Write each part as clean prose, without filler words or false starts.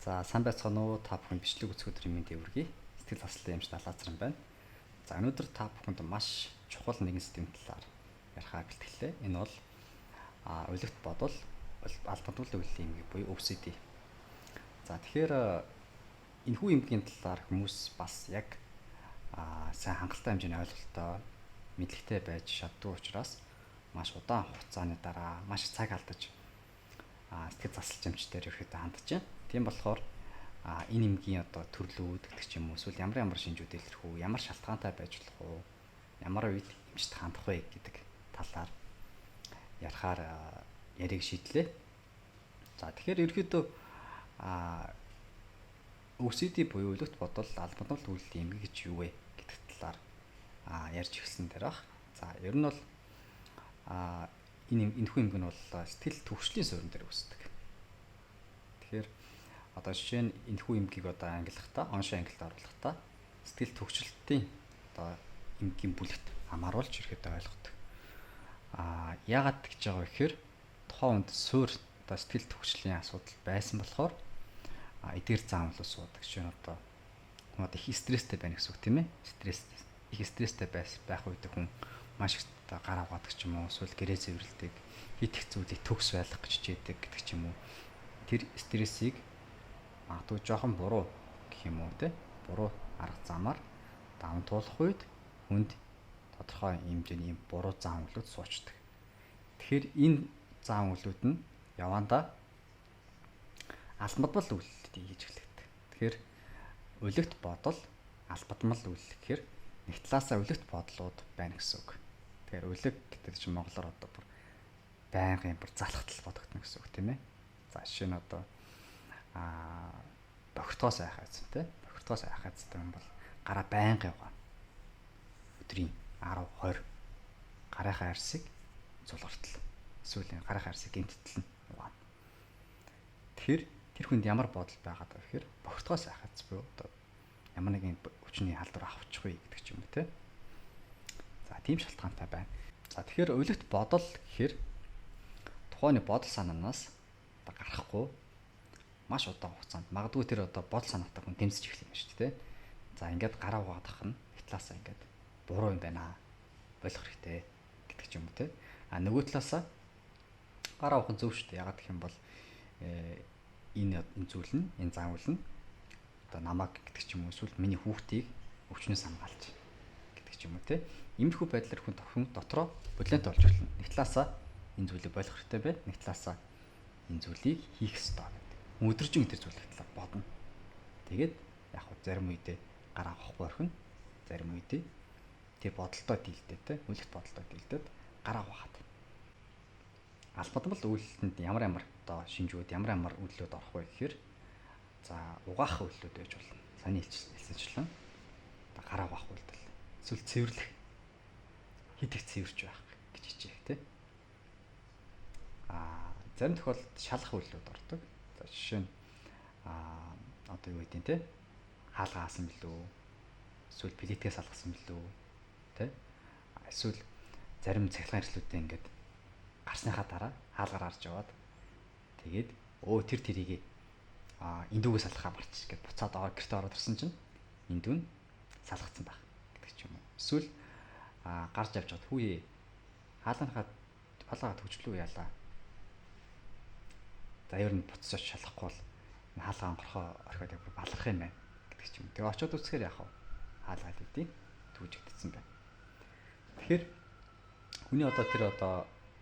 За сайн байцгаана уу та бүхэн бичлэг үзэх өдрийн мэндийг хүргэе. Сэтгэл заслын эмч Далаазран байна. За өнөөдөр та бүхэнд маш чухал нэгэн сэдвийн талаар ярихаа бэлтгэлээ. Энэ бол улигт бодол албадуулын үеийн эмгэг буюу OCD. За тэгэхээр энэхүү эмгэгийн талаар хүмүүс бас яг сайн хангалттай хэмжээний ойлголттой мэдлэгтэй байж чаддгүй учраас маш удаан хугацааны дараа маш цаг алдаж сэтгэл заслж эмчдэр ерөөхдөө хандж байна. Тийм болохоор энэ эмгийн одоо төрлүүд гэдэг ч юм уу эсвэл ямар шинжүүд илэрх үү, ямар шалтгаантай байж болох уу, ямар үед эмчт хандах вэ гэдэг талаар ярихаар яриг шийдлээ. За тэгэхээр ерөөхдөө OCD буюу улигт бодол албадмал үйлдэл эмгэг гэж юу вэ гэдэг талаар ярьж эхэлсэн дээрх. За ер нь бол энэхүү эмгэг нь бол сэтгэл түвшлийн суурин дээр үүсдэг. Тэгэхээр одоо жишээ нь энэхүү эмгэгийг одоо англихдаа оншин ангилд оруулахдаа сэтгэл төвчлөлтийн одоо эмгэгийн бүлэгт хамааруулж ирэхэд ойлгодог. Яагаад гэж байгаа вэ гэхээр тухайн үед суур одоо сэтгэл төвчлийн асуудал байсан болохоор эдгээр зам болоо суудаг. Жишээ нь одоо хүн одоо их стресстэй байна гэсэн үг тийм ээ. Их стресстэй байх үед хүн маш их гар аваадаг ч юм уу, эсвэл гэрээ зэвэрлдэг, хит их зүйлийг төгс байлгах гэж хичээдэг гэдэг ч юм уу. Тэр стрессийг магадгүй жоохон буруу гэх юм уу те буруу арга замаар даван туулах үед хүнд тодорхой хэмжээний буруу зам үйлүүд суучдаг. Тэгэхээр энэ зам үйлүүд нь явандаа албадмал үйлдэлийг хийж эхлэдэг. Тэгэхээр улигт бодол албадмал үйлдэл гэхээр нэг талаасаа улигт бодлууд байна гэсэн үг. Тэгэхээр улиг гэдэг чинь монголоор одоо бүр байнгын бүр залхтал бодогдно гэсэн үг тийм ээ. За жишээ нь одоо бохирдгоос айхаадсан тийм. Бохирдгоос айхаадсан юм бол гараа байнга явгаа. Өдрийн 10 20 гарынхаа арьсыг зулгартал. Эсвэл гарынхаа арьсыг гэмттэл нь яваа. Тэгэхээр тэр хүнд ямар бодол байгаад байгаа гэхээр бохирдгоос айхаадсан буюу одоо ямар нэгэн хүчний халдвар авчихгүй гэдэг ч юм уу тийм. За тийм шалтгаантай байна. За тэгэхээр улигт бодол гэхээр тухайн бодол санаанаас гарахгүй маш удаан хугацаанд магадгүй тэр одоо бодол санаатай хүн тэмцэж эхлэх юм шүү дээ. За ингээд гараа угаадах нь талаасаа ингээд буруу юм байна болох хэрэгтэй гэдэг ч юм уу те. Нөгөө талаасаа гараа угаах зөв шүү дээ. Ягаад гэх юм бол энэ зүйл нь энэ заавал нь одоо намайг гэдэг ч юм уу эсвэл миний хүүхдийг өвчнөөс хамгаалж гэдэг ч юм уу те. Иймэрхүү байдлаар хүн дотроо булиант болж эхэлнэ. Нэг талаасаа энэ зүйлийг болох хэрэгтэй байна. Нэг талаасаа энэ зүйлийг хийх ёстой гэдэг. Өдөржин тэр зүйлийн талаар бодно. Тэгээд яг хөө зарим үедээ гараа авахгүй орхино. Зарим үедээ тэр бодолтой дийлдэ те. Үлэгт бодолтой дийлдэд гараа авахад. Албадмал үйлдэлд ямар одоо шинжүүд ямар үйлдэлүүд орох вэ гэхээр за угаах үйлдэлүүд байж болно. Саний хэлсэнчлэн гараа авах үйлдэл. Эсвэл цэвэрлэх хит их цэвэрч байх гэж хичээх те. Зарим тохиолдолд шалах үйлдэлүүд ордог. За жишээ нь одоо юу гэдэг нь те хаалгаасан билүү эсвэл плитгээс салгасан билүү те эсвэл зарим цахилгаан хэрэгслүүдтэй ингээд гарсныхаа дараа хаалгаар арж яваад тэгээд тэр тэрийг эндүүгөө салгахаа марчих гэж буцаад гэртээ ороод ирсэн чинь эндүү нь салгацсан байх гэдэг ч юм уу. Эсвэл гарч явж чад хүүе хаалгаа төгжлөө яалаа. За ер нь буцаж шалахгүй бол хаалгаа онгорхоо орхиод яг баларх юм байна гэдэг ч юм. Тэгээ очиод үзэхээр яах вэ? Хаалгаа хэдий түүжигдсэн байна. Тэгэхээр хүний тэр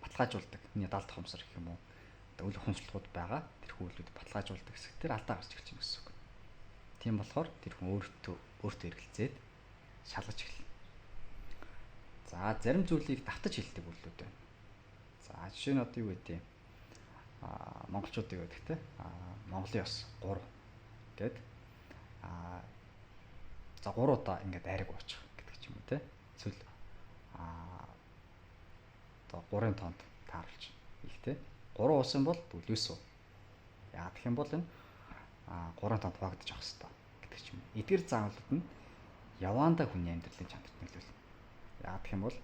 баталгаажуулдаг, хүний даалт хомсор гэх юм уу? Үл ухамсарлууд байгаа. Тэр хүүлүүд баталгаажуулдаг хэсэг тэр алдаа гарч ирж байна гэсэн үг. Тийм болохоор тэр хүн өөртөө эргэлзээд шалгаж эхэлнэ. За зарим зүйлийг давтаж хэлдэг үйлдэлүүд байна. За жишээ нь одоо юу гэдэг юм? Монголчууд юу гэдэг те? Монголын ёс 3 гэд за 3 удаа ингээд айраг уучих гэдэг ч юм уу те. Эсвэл одоо 3-ын тоонд тааруулж их те. 3 уусан бол төлөөсөө. Яа гэх юм бол энэ 3-ын тоонд хуваагдаж авах хэрэгтэй гэдэг ч юм уу. Эдгээр заавлууд нь явандаа хүний амьдралын чанарт нөлөөлнө. Яа гэх юм бол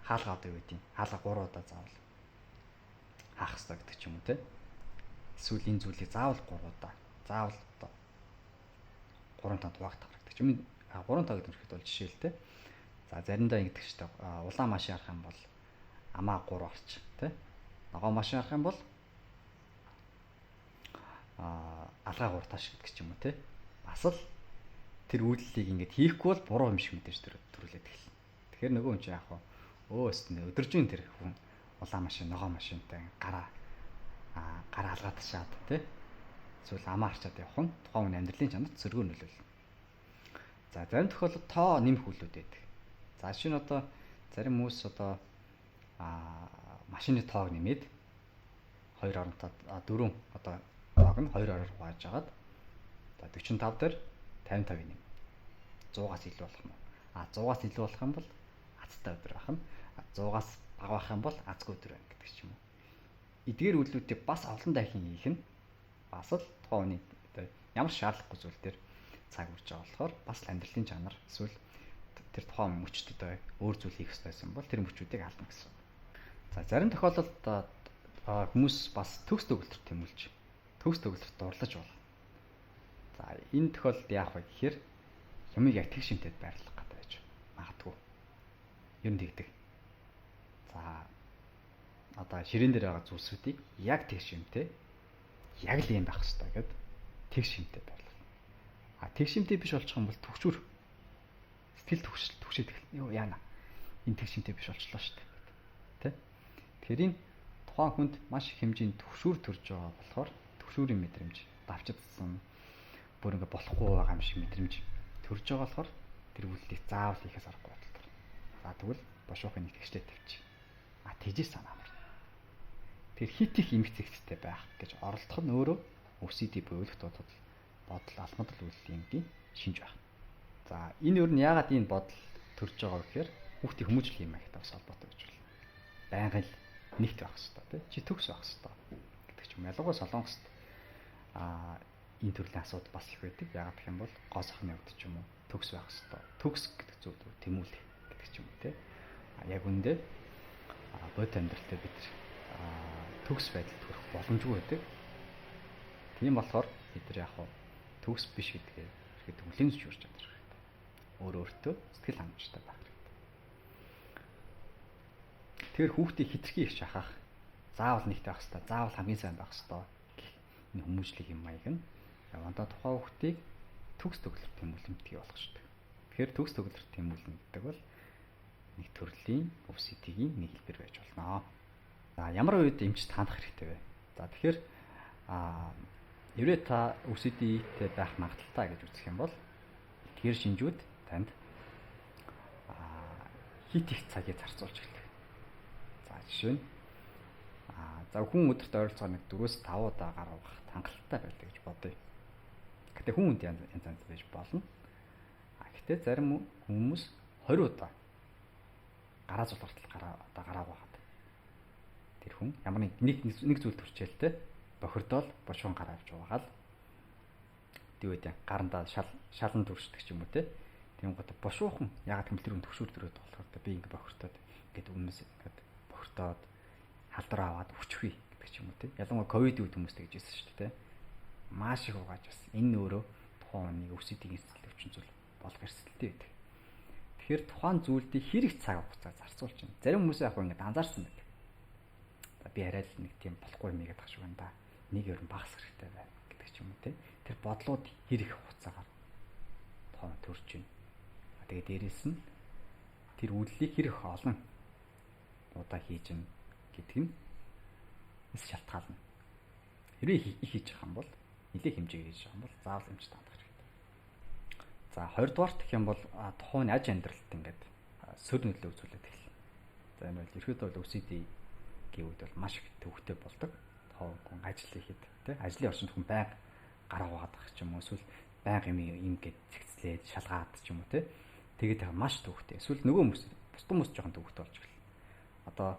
хаалгаа одоо юу гэдэг юм? Хаалгаа 3 удаа заавал хаах хэрэгтэй гэдэг ч юм уу те. Эсвэл энэ зүйлийг заавал 3 удаа. Заавал одоо 3 тоног хуваагдах хэрэгтэй. Юм 3 тоног гэдэг нь бол жишээ л те. За заримдаа ингэдэг шүү дээ. Улаан машин харах юм бол амаа 3 орч тий. Ногоо машин харах юм бол алгаа 3 тааш гэдэг ч юм уу тий. Бас л тэр үйлдэлийг ингээд хийхгүй бол буруу юм шиг мэдээж төрүүлээд эхэлнэ. Тэгэхээр нөгөө хүн чинь яг өдөржин тэр хүн улаан машин, ногоо машинтай гараа алгаад шаад тий. Эсвэл амаа харчаад явах нь тухайн хүний амьдралын чанарт зөргөө нөлөөлнө. За зарим тохиолдолд тоо нэмэх үйлүүд байдаг. За шинэ одоо зарим хүмүүс одоо машины тоог нэмээд 2.4 одоо тоог нь 2-оор хувааж агаад одоо 45 дээр 55 нэм. 100-аас илүү болох нь. 100-аас илүү болох юм бол азтай өдөр байх нь. 100-аас бага байх юм бол азгүй өдөр байна гэдэг ч юм уу. Эдгээр үйлдэлүүдийг бас олон дахин хийх нь бас л тухайн хүний одоо ямар шаардлагагүй зүйл дээр цаг үрж байгаа болохоор бас амьдралын чанар эсвэл тэр тухайн мөчд одоо өөр зүйл хийх хэрэгтэйсэн бол тэр мөчүүдийг алдна гэсэн. За зарим тохиолдолд хүмүүс бас төгс төгөлтөр тэмүүлж төгс төгөлтөрт дурлаж болно. За энэ тохиолдолд яах вэ гэхээр юмыг яг тэг шинтэд байрлах гэдэг байж магадгүй. Ер нь тэгдэг. За одоо ширээн дээр байгаа зүйлсүүдийг яг тэг шинтэй яг л юм байх хэрэгтэй гэд тэг шинтэй байрлах. Тэг шинтэй биш болчих юм бол төгшөр сэтгэл төгшөөд эхэлнэ. Юу яана. Энэ тэг шинтэй биш болчлоо шүү дээ. Тэ? Тэгэхээр энэ тухайн хүнд маш их хэмжээний төгшүүр төрж байгаа болохоор төгшүүрийн мэдрэмж давчдсан бүр ингээ болохгүй байгаа юм шиг мэдрэмж төрж байгаа болохоор тэр үйлдэлийг заавал хийхээс аргагүй бодлоо. За тэгвэл бошуухын нэг тэгштэй тавьчих. Тэжээс санаа амар. Тэр хит их эмх зэгцтэй байх гэж оролдох нь өөрөө OCD буюу бодол алмадал үйлдэлийн шинж байна. За энэ өөр нь яагаад энэ бодол төрж байгаа вэ гэхээр хүүхдийн хүмүүжил юм ахтай бас холбоотой гэж байна. Байнгын л нэгт байх хэрэгтэй тий. Чи төгс байх хэрэгтэй гэдэг ч юм. Ялангуяа Солонгост энэ төрлийн асуудал бас их байдаг. Яагаад гэх юм бол гоо сахны үед ч юм уу төгс байх хэрэгтэй. Төгс гэдэг зүйл рүү тэмүүлэх гэдэг ч юм уу тий. Яг үндэ бод амьдралтай бид төгс байдалд хүрэх боломжгүй байдаг. Тийм болохоор бид нар яг төгс биш гэдгээ ихэд хүлээн зөвшөөрч чадах хэрэгтэй. Өөртөө сэтгэл хангамжтай байх хэрэгтэй. Тэгэхээр хүүхдийг хэтэрхий их шахах заавал нэгтэй байх хэрэгтэй. Заавал хамгийн сайн байх хэрэгтэй. Энэ хүмүүжлийн юм маяг нь явандаа тухайн хүүхдийг төгс төгөлөрт тэмүүлэмтгий болгох шүү дээ. Тэгэхээр төгс төгөлөрт тэмүүлнэ гэдэг бол нэг төрлийн OCD-ийн нэг хэлбэр байж болно. За ямар үед эмч таних хэрэгтэй вэ? За тэгэхээр ерөө та OCD-тэй байх магадaltaй гэж үзэх юм бол эдгээр шинжүүд танд хит их цагийг зарцуулж эхэлдэг. За жишээ нь за хүн өдөрт ойролцоогоор нэг 4-5 удаа гар угаах хангалттай байдаг гэж бодъё. Гэтэ хүн хүнд янз байж болно. Гэтэ зарим хүмүүс 20 удаа гараа зулгартал гараа угаагаад тэр хүн ямар нэг зүйл төрчээл те бохирдоол бошон гараа авч угаагаад дивэд гарандаа шалан төршдөг ч юм уу те. Тийм гот бошуухан ягаад гэвэл тэр хүн төгшүүр төрөөд болохоор би ингэ бохирдоод ингээд өмнөөс ингээд бохирдоод халдраа аваад хүчгүй гэдэг ч юм уу те. Ялангуяа ковид үед хүмүүстэй гэж хэлсэн шүү дээ те. Маш их угааж бас энэ өөрөө тухайн нэг OCD-ийн эсрэг өвчин зүйл болох эрсдэлтэй байдаг. Тэгэхээр тухайн зүйлдийг хэрэг цаг хугацаа зарцуулж байна. Зарим хүмүүс яг ингэ анзаарсан байдаг. Би арай л нэг тийм болохгүй юм игээд тах шиг байна да. Нэг ер нь багас хэрэгтэй байна гэдэг ч юм уу те. Тэр бодлууд хэрэг хугацаагаар тухайн төрж байна. Тэгээд дээрэс нь тэр үйлдэлийг хэрэг олон удаа хийж гин гэдэг нь эс шалтгаална. Хэрвээ их хийж байгаа юм бол нэлээд хэмжээгээр хийж байгаа юм бол заавал эмч таних хэрэгтэй. За 20 дугаарт гэх юм бол тухайн аж амьдралд ингээд сөр нөлөө үзүүлээд эхэлнэ. За энэ бол ерөөдөө бол OCD гэвэл бол маш их төвөгтэй болдог. Тухайн ажил хийхэд тий ажлын орчинд хүн байнга гараа угаадаг ч юм уу эсвэл байнга юм гээд цэгцлээд шалгаад ч юм уу тий тэгээд маш төвөгтэй. Эсвэл нөгөө хүмүүс бусдын хүмүүс жоохон төвөгтэй болж эхэлнэ. Одоо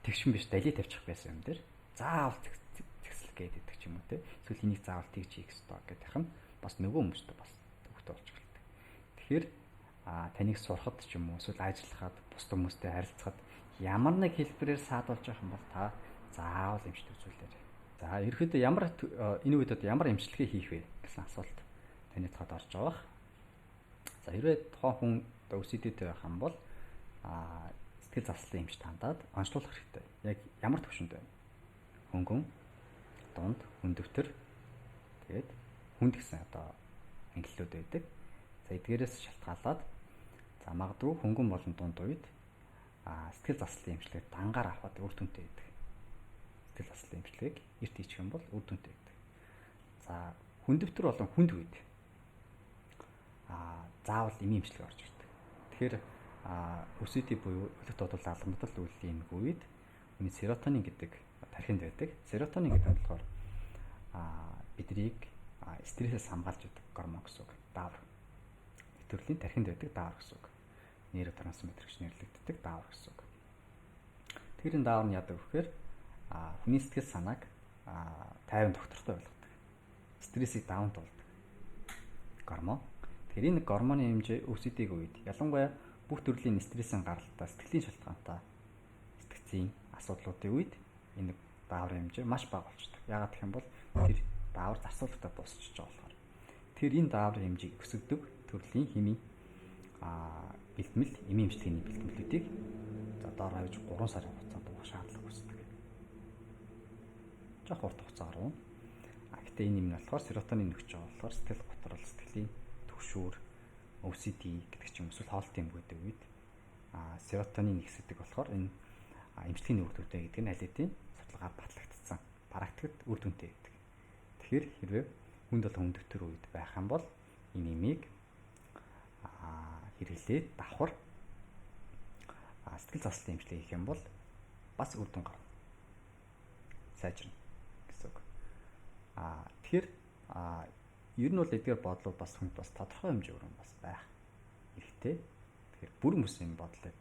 тэгшин биш дали тавьчих байсан юм дээр заавал цэгцэл гэдэг ч юм уу тий эсвэл энийг заавал тэгж хийх ёстой гэдэг нь бас нөгөө хүмүүстэй бас төвөгтэй болж эхэлдэг. Тэгэхээр таныг сурахад ч юм уу эсвэл ажиллахад бусдын хүмүүстэй харилцахад ямар нэг хэлбэрээр саадуулж явах юм бол та заавал эмчтэй үзүүлээрэй. За ерөөдөө энэ үед одоо ямар эмчилгээ хийх вэ гэсэн асуулт таны тохиолд орж байгаа бах. За хэрвээ тухайн хүн OCD-тэй байх юм бол сэтгэл заслын эмч тандаад онцлуулах хэрэгтэй. Яг ямар төвшөнд байна? Хөнгөн, дунд, хүндөвтөр, тэгээд хүнд гэсэн одоо ангиллууд байдаг. За эдгээрээс шалтгаалаад за магадгүй хөнгөн болон дунд үед сэтгэл заслын эмчилгээ дангаар авахд үр дүнтэй байдаг. Сэтгэл заслын эмчилгээг эрт хийчих юм бол үр дүнтэй байдаг. За хүндөвтөр болон хүнд үед заавал эми эмчилгээ орж ирдэг. Тэгэхээр OCD буюу өлөг дуудлага алгамтал үйлдлийн үед хүний серотонин гэдэг тархинд байдаг. Серотонин гэдэг нь болохоор биднийг стрессээс хамгаалж өгдөг гормон гэсэн үг. Даавар. Төрлийн тархинд байдаг даавар гэсэн үг. Нейротрансмиттер гэж нэрлэгддэг даавар гэсэн үг. Тэгэхээр энэ даавар нь яадаг вэ гэхээр хүний сэтгэл санааг тайван доктортой болгодог. Стрессийг даун туулдаг гормон. Тэгэхээр энэ гормоны хэмжээ OCD-г үед ялангуяа бүх төрлийн стрессийн гаралтай, сэтгэлийн шалтгаантай сэтгцийн асуудлуудын үед энэ дааврын хэмжээ маш бага болчдөг. Яагаад гэх юм бол тэр даавар зарцуулалтаа дуусчихж байгаа болохоор. Тэр энэ дааврын хэмжээг өсгөдөг төрлийн химийн бэлтгэл, эми эмчилгээний бэлтгэлүүдийг за доор хавьж 3 сарын хугацаанд уух шаардлага үүсдэг. Жохо урт хугацаа гаруй. Гэтэ энэ юм нь болохоор серотонин нөхж байгаа болохоор сэтгэл готрол, сэтгэлийн түгшүүр, OCD гэдэг ч юм эсвэл хоолтын бүдэг үед серотонин ихсдэг болохоор энэ эмчилгээний үр дүнтэй гэдэг нь аль хэдийн судалгаар батлагдсан. Практикт үр дүнтэй гэдэг. Тэгэхээр хэрвээ хүнд болон хүндөвтөр үед байх юм бол энэ имийг хэрэглээд давхар сэтгэл заслын эмчилгээ хийх юм бол бас үр дүн гарна. Сайжирна гэсэн үг. Тэгэхээр ер нь бол эдгээр бодлууд бас хүнд бас тодорхой хэмжээ өрн бас байх хэрэгтэй. Тэгэхээр бүр хүмүүсийн бодлыг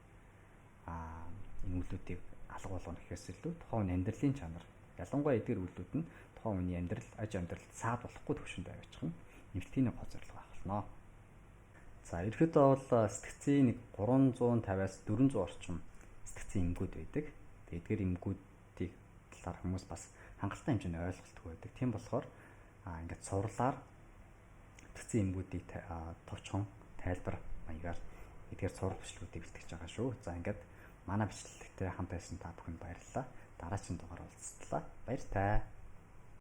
энэ үйлдэлүүдийг алга болгоно гэхээс илүү тухайн амьдралын чанар, ялангуяа эдгээр үйлдэлүүд нь тухайн хүний амьдрал, аж амьдралд саад болохгүй төвшөнд аваачих нь эмчилгээний гол зорилго байх болно. За ерөөдөө бол сэтгцийн нэг 350-аас 400 орчим сэтгцийн эмгүүд байдаг. Тэгээд эдгээр эмгүүдийн талаар хүмүүс бас хангалттай хэмжээний ойлголтгүй байдаг. Тийм болохоор ингээд сурлаар сэтгцийн эмгүүдийг товчхон тайлбар маягаар эдгээр сурал бичлэгүүдийг бэлтгэж байгаа шүү. За ингээд манай бичлэгтэй хамт байсан та бүхэнд баярлалаа. Дараагийн дугаар уулзтлаа. Баяр таа.